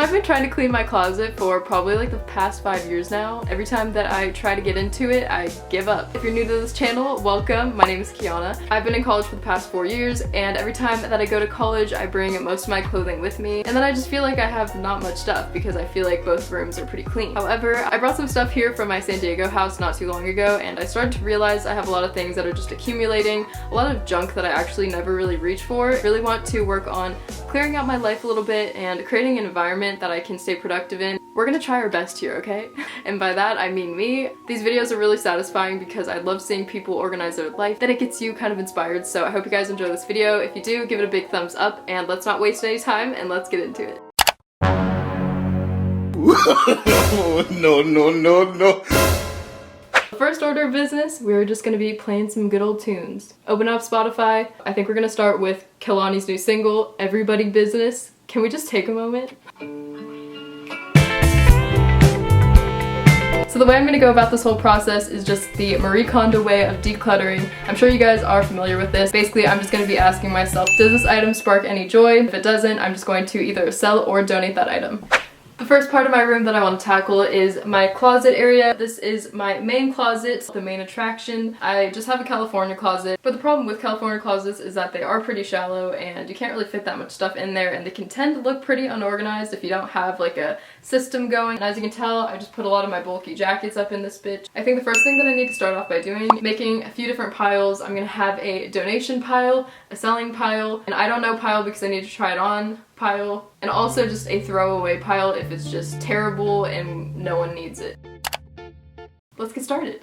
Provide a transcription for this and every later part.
I've been trying to clean my closet for probably like the past 5 years now. Every time that I try to get into it, I give up. If you're new to this channel, welcome. My name is Kiana. I've been in college for the past 4 years, and every time that I go to college, I bring most of my clothing with me, and then I just feel like I have not much stuff because I feel like both rooms are pretty clean. However, I brought some stuff here from my San Diego house not too long ago, and I started to realize I have a lot of things that are just accumulating, a lot of junk that I actually never really reach for. I really want to work on clearing out my life a little bit and creating an environment that I can stay productive in. We're gonna try our best here, okay? And by that, I mean me. These videos are really satisfying because I love seeing people organize their life, that it gets you kind of inspired. So I hope you guys enjoy this video. If you do, give it a big thumbs up, and let's not waste any time and let's get into it. No. First order of business, we're just gonna be playing some good old tunes. Open up Spotify. I think we're gonna start with Kehlani's new single, Everybody Business. Can we just take a moment? So the way I'm gonna go about this whole process is just the Marie Kondo way of decluttering. I'm sure you guys are familiar with this. Basically, I'm just gonna be asking myself, does this item spark any joy? If it doesn't, I'm just going to either sell or donate that item. The first part of my room that I want to tackle is my closet area. This is my main closet, the main attraction. I just have a California closet, but the problem with California closets is that they are pretty shallow and you can't really fit that much stuff in there, and they can tend to look pretty unorganized if you don't have like a system going. And as you can tell, I just put a lot of my bulky jackets up in this bitch. I think the first thing that I need to start off by doing, making a few different piles. I'm gonna have a donation pile, a selling pile, an I don't know pile because I need to try it on pile, and also just a throwaway pile if it's just terrible and no one needs it. Let's get started.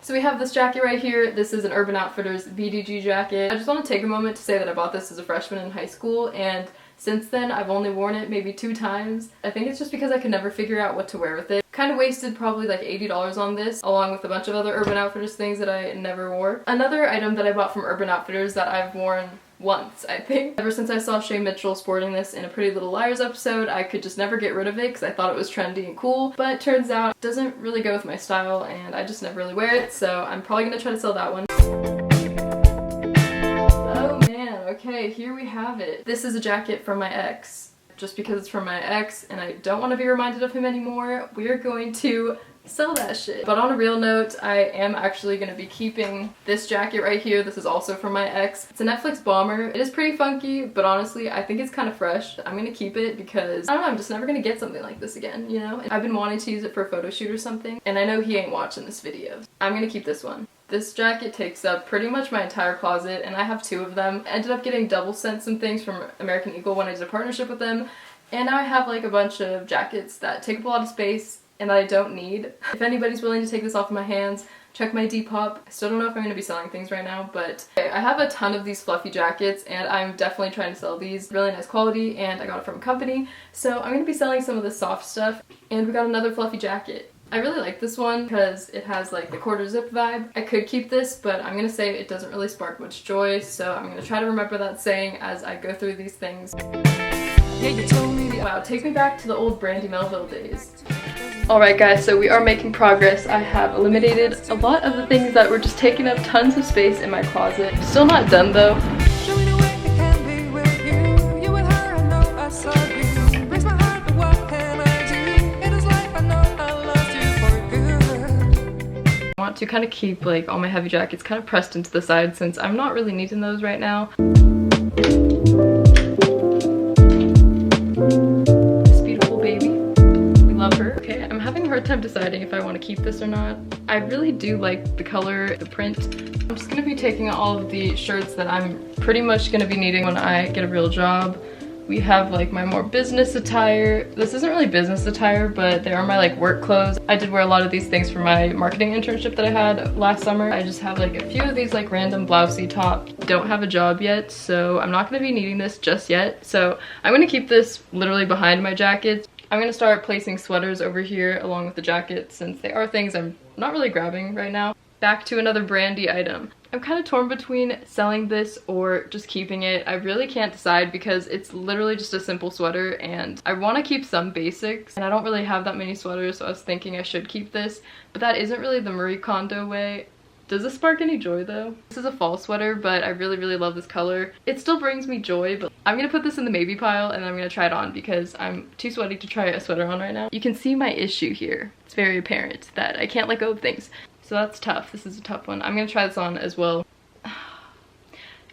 So we have this jacket right here. This is an Urban Outfitters BDG jacket. I just want to take a moment to say that I bought this as a freshman in high school, and since then I've only worn it maybe 2 times. I think it's just because I could never figure out what to wear with it. Kind of wasted probably like $80 on this, along with a bunch of other Urban Outfitters things that I never wore. Another item that I bought from Urban Outfitters that I've worn once, I think. Ever since I saw Shay Mitchell sporting this in a Pretty Little Liars episode, I could just never get rid of it because I thought it was trendy and cool, but it turns out it doesn't really go with my style and I just never really wear it, so I'm probably gonna try to sell that one. Oh man, okay, here we have it. This is a jacket from my ex. Just because it's from my ex and I don't want to be reminded of him anymore, we're going to sell that shit. But on a real note, I am actually going to be keeping this jacket right here. This is also from my ex. It's a Netflix bomber. It is pretty funky, but honestly, I think it's kind of fresh. I'm going to keep it because, I don't know, I'm just never going to get something like this again, you know? I've been wanting to use it for a photo shoot or something, and I know he ain't watching this video. I'm going to keep this one. This jacket takes up pretty much my entire closet, and I have 2 of them. I ended up getting double sent some things from American Eagle when I did a partnership with them, and now I have like a bunch of jackets that take up a lot of space and that I don't need. If anybody's willing to take this off of my hands, check my Depop. I still don't know if I'm going to be selling things right now, but okay, I have a ton of these fluffy jackets and I'm definitely trying to sell these. Really nice quality, and I got it from a company, so I'm going to be selling some of the soft stuff. And we got another fluffy jacket. I really like this one because it has like the quarter zip vibe. I could keep this, but I'm going to say it doesn't really spark much joy, so I'm going to try to remember that saying as I go through these things. Yeah, you told me. Wow, take me back to the old Brandy Melville days. Alright guys, so we are making progress. I have eliminated a lot of the things that were just taking up tons of space in my closet. Still not done though. I want to kind of keep like all my heavy jackets kind of pressed into the side since I'm not really needing those right now. Time deciding if I want to keep this or not. I really do like the color, the print. I'm just going to be taking all of the shirts that I'm pretty much going to be needing when I get a real job. We have like my more business attire. This isn't really business attire, but they are my like work clothes. I did wear a lot of these things for my marketing internship that I had last summer. I just have like a few of these like random blousey tops. Don't have a job yet, so I'm not going to be needing this just yet. So I'm going to keep this literally behind my jackets. I'm going to start placing sweaters over here along with the jackets since they are things I'm not really grabbing right now. Back to another Brandy item. I'm kind of torn between selling this or just keeping it. I really can't decide because it's literally just a simple sweater and I want to keep some basics and I don't really have that many sweaters, so I was thinking I should keep this, but that isn't really the Marie Kondo way. Does this spark any joy though? This is a fall sweater, but I really love this color. It still brings me joy, but I'm gonna put this in the maybe pile and I'm gonna try it on because I'm too sweaty to try a sweater on right now. You can see my issue here. It's very apparent that I can't let go of things. So that's tough. This is a tough one. I'm gonna try this on as well.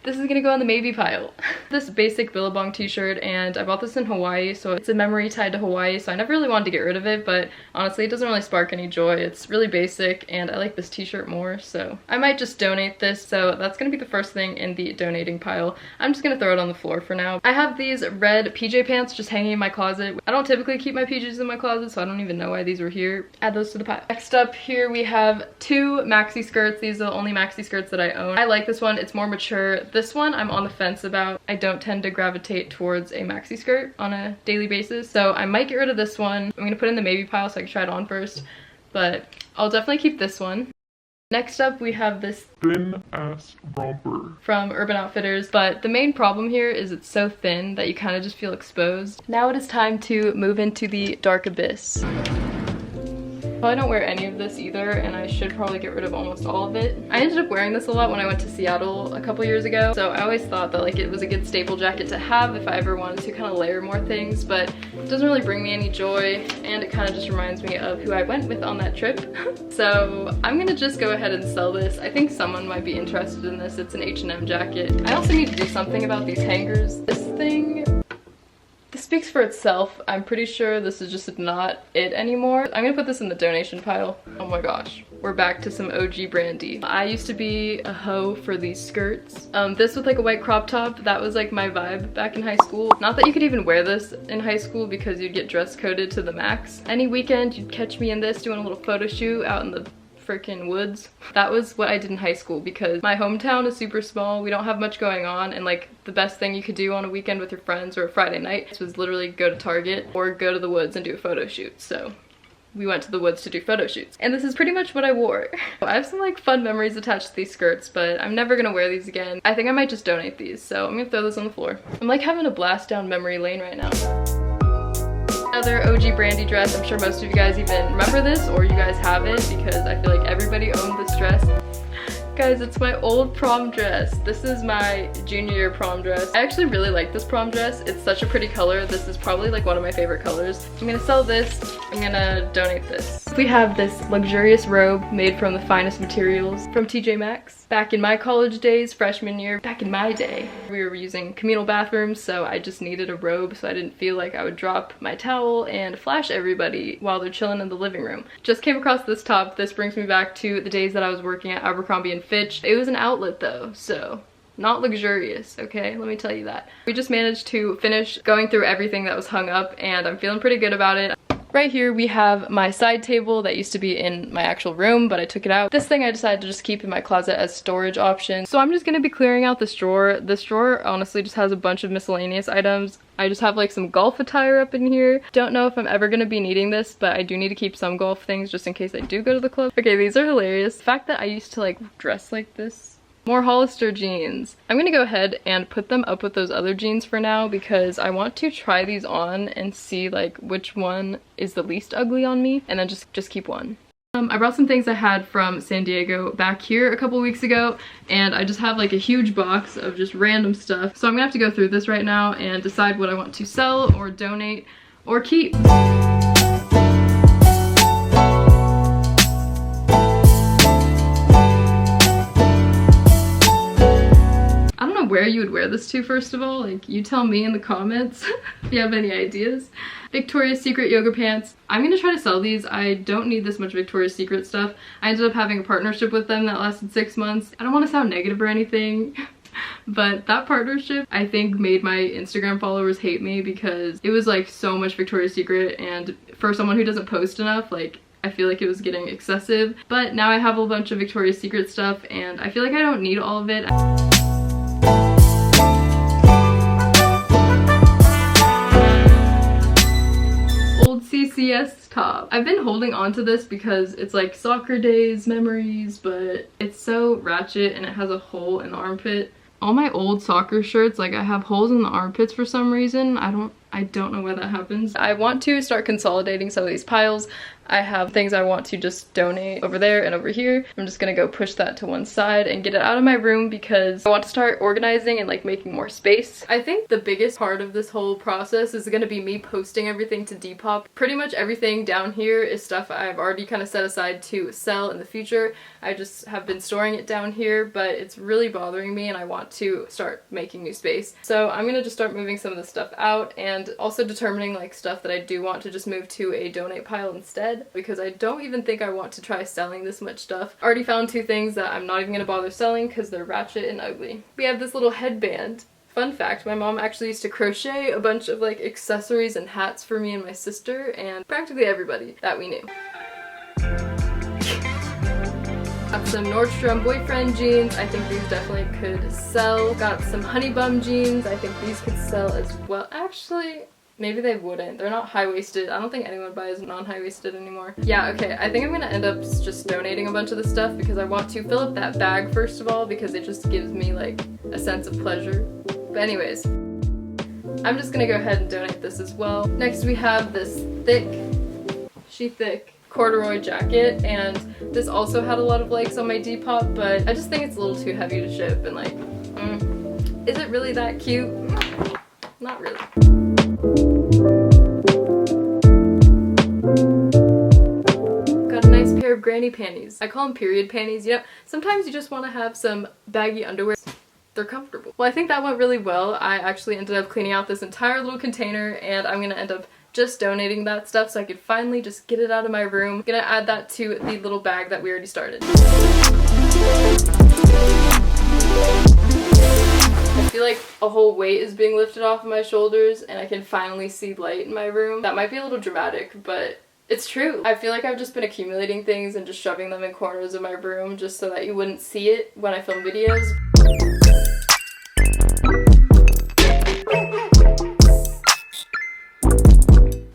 This is gonna go on the maybe pile. This basic Billabong t-shirt, and I bought this in Hawaii, so it's a memory tied to Hawaii, so I never really wanted to get rid of it, but honestly it doesn't really spark any joy. It's really basic and I like this t-shirt more, so I might just donate this. So that's gonna be the first thing in the donating pile. I'm just gonna throw it on the floor for now. I have these red PJ pants just hanging in my closet. I don't typically keep my PJs in my closet, so I don't even know why these were here. Add those to the pile. Next up here we have two maxi skirts. These are the only maxi skirts that I own. I like this one. It's more mature. This one I'm on the fence about. I don't tend to gravitate towards a maxi skirt on a daily basis, so I might get rid of this one. I'm gonna put it in the maybe pile so I can try it on first, but I'll definitely keep this one. Next up we have this thin ass romper from Urban Outfitters, but the main problem here is it's so thin that you kind of just feel exposed. Now it is time to move into the dark abyss. I don't wear any of this either, and I should probably get rid of almost all of it. I ended up wearing this a lot when I went to Seattle a couple years ago, so I always thought that like it was a good staple jacket to have if I ever wanted to kind of layer more things, but it doesn't really bring me any joy, and it kind of just reminds me of who I went with on that trip. So I'm gonna just go ahead and sell this. I think someone might be interested in this. It's an H&M jacket. I also need to do something about these hangers. This thing, this speaks for itself. I'm pretty sure this is just not it anymore. I'm gonna put this in the donation pile. Oh my gosh, we're back to some OG brandy. I used to be a hoe for these skirts. This with like a white crop top, that was like my vibe back in high school. Not that you could even wear this in high school because you'd get dress coded to the max. Any weekend you'd catch me in this doing a little photo shoot out in the freaking woods. That was what I did in high school because my hometown is super small. We don't have much going on, and like the best thing you could do on a weekend with your friends or a Friday night was literally go to Target or go to the woods and do a photo shoot. So we went to the woods to do photo shoots, and this is pretty much what I wore. I have some like fun memories attached to these skirts, but I'm never gonna wear these again. I think I might just donate these, so I'm gonna throw this on the floor. I'm like having a blast down memory lane right now. Another OG brandy dress. I'm sure most of you guys even remember this, or you guys have it, because I feel like everybody owned this dress. Guys, it's my old prom dress. This is my junior year prom dress. I actually really like this prom dress. It's such a pretty color. This is probably like one of my favorite colors. I'm gonna sell this. I'm gonna donate this. We have this luxurious robe made from the finest materials from TJ Maxx. Back in my college days, freshman year, back in my day, we were using communal bathrooms, so I just needed a robe so I didn't feel like I would drop my towel and flash everybody while they're chilling in the living room. Just came across this top. This brings me back to the days that I was working at Abercrombie & Fitch. It was an outlet though, so not luxurious, okay? Let me tell you that. We just managed to finish going through everything that was hung up, and I'm feeling pretty good about it. Right here we have my side table that used to be in my actual room, but I took it out. This thing I decided to just keep in my closet as storage option. So I'm just gonna be clearing out this drawer. This drawer honestly just has a bunch of miscellaneous items. I just have like some golf attire up in here. Don't know if I'm ever gonna be needing this, but I do need to keep some golf things just in case I do go to the club. Okay, these are hilarious. The fact that I used to like dress like this. More Hollister jeans. I'm gonna go ahead and put them up with those other jeans for now because I want to try these on and see like which one is the least ugly on me, and then just keep one. I brought some things I had from San Diego back here a couple weeks ago, and I just have like a huge box of just random stuff. So I'm gonna have to go through this right now and decide what I want to sell or donate or keep. Where you would wear this to, first of all. Like, you tell me in the comments if you have any ideas. Victoria's Secret yoga pants. I'm gonna try to sell these. I don't need this much Victoria's Secret stuff. I ended up having a partnership with them that lasted 6 months. I don't want to sound negative or anything, but that partnership I think made my Instagram followers hate me because it was like so much Victoria's Secret, and for someone who doesn't post enough, like I feel like it was getting excessive. But now I have a bunch of Victoria's Secret stuff and I feel like I don't need all of it. CCS top. I've been holding on to this because it's like soccer days memories, but it's so ratchet and it has a hole in the armpit. All my old soccer shirts, like I have holes in the armpits for some reason. I don't I don't know why that happens. I want to start consolidating some of these piles. I have things I want to just donate over there and over here. I'm just gonna go push that to one side and get it out of my room because I want to start organizing and like making more space. I think the biggest part of this whole process is gonna be me posting everything to Depop. Pretty much everything down here is stuff I've already kind of set aside to sell in the future. I just have been storing it down here, but it's really bothering me and I want to start making new space. So I'm gonna just start moving some of the stuff out and also determining like stuff that I do want to just move to a donate pile instead, because I don't even think I want to try selling this much stuff. I already found two things that I'm not even gonna bother selling because they're ratchet and ugly. We have this little headband. Fun fact, my mom actually used to crochet a bunch of like accessories and hats for me and my sister and practically everybody that we knew. Got some Nordstrom boyfriend jeans. I think these definitely could sell. Got some honey bum jeans. I think these could sell as well. Actually, maybe they wouldn't. They're not high-waisted. I don't think anyone buys non-high-waisted anymore. Yeah, okay. I think I'm gonna end up just donating a bunch of the stuff because I want to fill up that bag first of all because it just gives me like a sense of pleasure. But anyways, I'm just gonna go ahead and donate this as well. Next we have this thick corduroy jacket, and this also had a lot of likes on my Depop, but I just think it's a little too heavy to ship and like, is it really that cute? Not really. Got a nice pair of granny panties. I call them period panties. You know, sometimes you just want to have some baggy underwear. They're comfortable. Well, I think that went really well. I actually ended up cleaning out this entire little container and I'm gonna end up just donating that stuff so I could finally just get it out of my room. I'm gonna add that to the little bag that we already started. I feel like a whole weight is being lifted off of my shoulders and I can finally see light in my room. That might be a little dramatic, but it's true. I feel like I've just been accumulating things and just shoving them in corners of my room just so that you wouldn't see it when I film videos.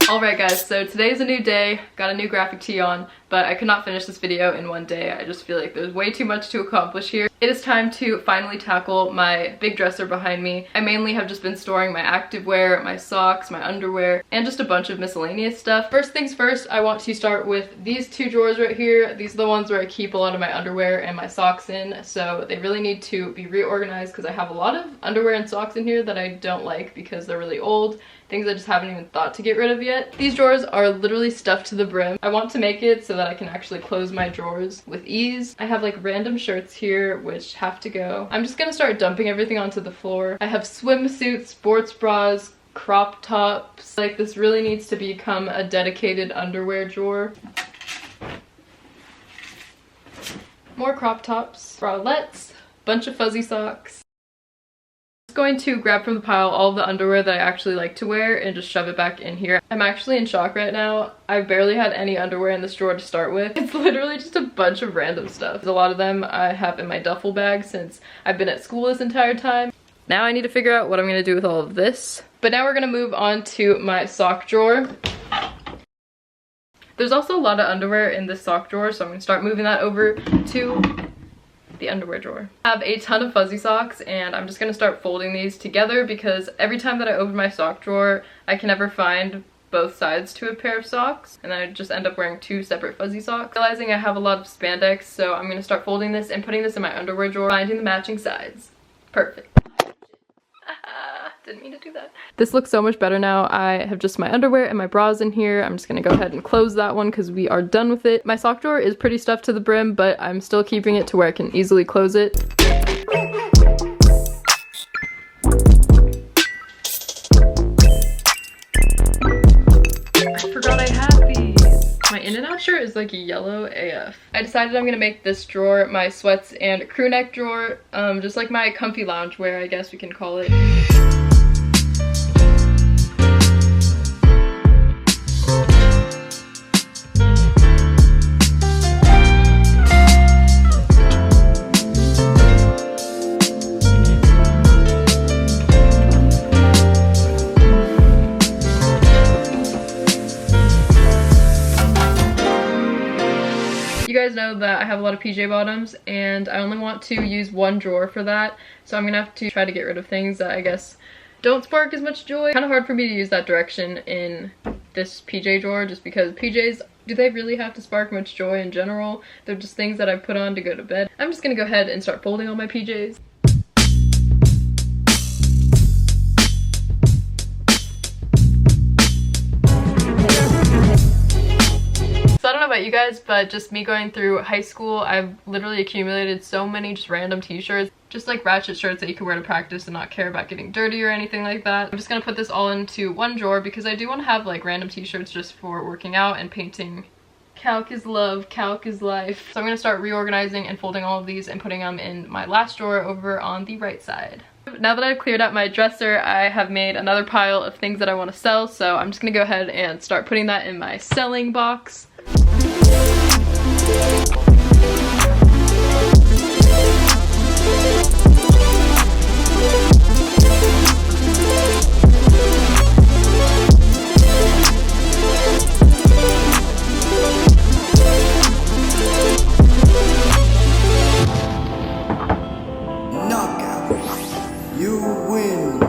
Alright guys, so today's a new day, got a new graphic tee on, but I could not finish this video in one day. I just feel like there's way too much to accomplish here. It is time to finally tackle my big dresser behind me. I mainly have just been storing my activewear, my socks, my underwear, and just a bunch of miscellaneous stuff. First things first, I want to start with these two drawers right here. These are the ones where I keep a lot of my underwear and my socks in, so they really need to be reorganized because I have a lot of underwear and socks in here that I don't like because they're really old. Things I just haven't even thought to get rid of yet. These drawers are literally stuffed to the brim. I want to make it so that I can actually close my drawers with ease. I have like random shirts here which have to go. I'm just gonna start dumping everything onto the floor. I have swimsuits, sports bras, crop tops. Like this really needs to become a dedicated underwear drawer. More crop tops, bralettes, bunch of fuzzy socks. Going to grab from the pile all the underwear that I actually like to wear and just shove it back in here. I'm actually in shock right now. I've barely had any underwear in this drawer to start with. It's literally just a bunch of random stuff. A lot of them I have in my duffel bag since I've been at school this entire time. Now I need to figure out what I'm gonna do with all of this. But now we're gonna move on to my sock drawer. There's also a lot of underwear in this sock drawer, so I'm gonna start moving that over to the underwear drawer. I have a ton of fuzzy socks and I'm just gonna start folding these together because every time that I open my sock drawer, I can never find both sides to a pair of socks and then I just end up wearing two separate fuzzy socks. Realizing I have a lot of spandex, so I'm gonna start folding this and putting this in my underwear drawer, finding the matching sides. Perfect. Didn't mean to do that. This looks so much better now. I have just my underwear and my bras in here. I'm just gonna go ahead and close that one because we are done with it. My sock drawer is pretty stuffed to the brim, but I'm still keeping it to where I can easily close it. I forgot I had these. My In-N-Out shirt is like yellow AF. I decided I'm gonna make this drawer my sweats and crew neck drawer, just like my comfy loungewear, I guess we can call it. You guys know that I have a lot of PJ bottoms and I only want to use one drawer for that, so I'm gonna have to try to get rid of things that I guess don't spark as much joy. Kind of hard for me to use that direction in this PJ drawer just because PJs, do they really have to spark much joy in general? They're just things that I put on to go to bed. I'm just gonna go ahead and start folding all my PJs. So I don't know about you guys, but just me going through high school, I've literally accumulated so many just random t-shirts, just like ratchet shirts that you can wear to practice and not care about getting dirty or anything like that. I'm just gonna put this all into one drawer because I do want to have like random t-shirts just for working out and painting. Calc is love, calc is life. So I'm gonna start reorganizing and folding all of these and putting them in my last drawer over on the right side. Now that I've cleared out my dresser, I have made another pile of things that I want to sell, so I'm just gonna go ahead and start putting that in my selling box. You win.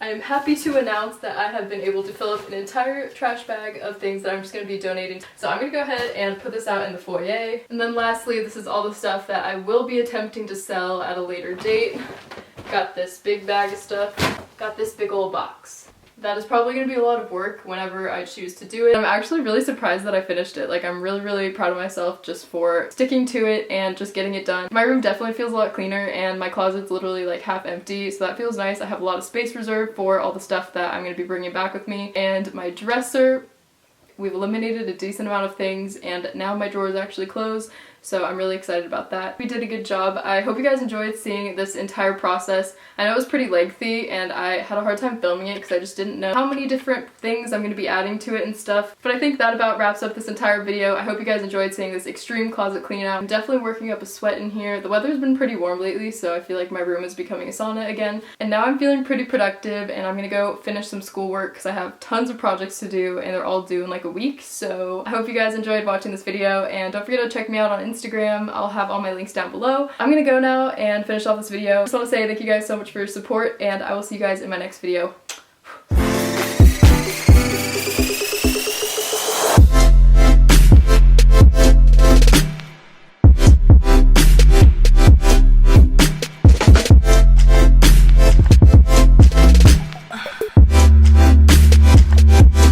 I am happy to announce that I have been able to fill up an entire trash bag of things that I'm just going to be donating. So I'm going to go ahead and put this out in the foyer. And then lastly, this is all the stuff that I will be attempting to sell at a later date. Got this big bag of stuff. Got this big old box. That is probably going to be a lot of work whenever I choose to do it. I'm actually really surprised that I finished it. Like, I'm really proud of myself just for sticking to it and just getting it done. My room definitely feels a lot cleaner and my closet's literally like half empty, so that feels nice. I have a lot of space reserved for all the stuff that I'm going to be bringing back with me. And my dresser, we've eliminated a decent amount of things and now my drawer is actually closed. So I'm really excited about that. We did a good job. I hope you guys enjoyed seeing this entire process. I know it was pretty lengthy and I had a hard time filming it because I just didn't know how many different things I'm going to be adding to it and stuff. But I think that about wraps up this entire video. I hope you guys enjoyed seeing this extreme closet clean out. I'm definitely working up a sweat in here. The weather's been pretty warm lately, so I feel like my room is becoming a sauna again. And now I'm feeling pretty productive and I'm going to go finish some schoolwork because I have tons of projects to do and they're all due in like a week. So I hope you guys enjoyed watching this video and don't forget to check me out on Instagram. I'll have all my links down below. I'm gonna go now and finish off this video. Just want to say thank you guys so much for your support and I will see you guys in my next video.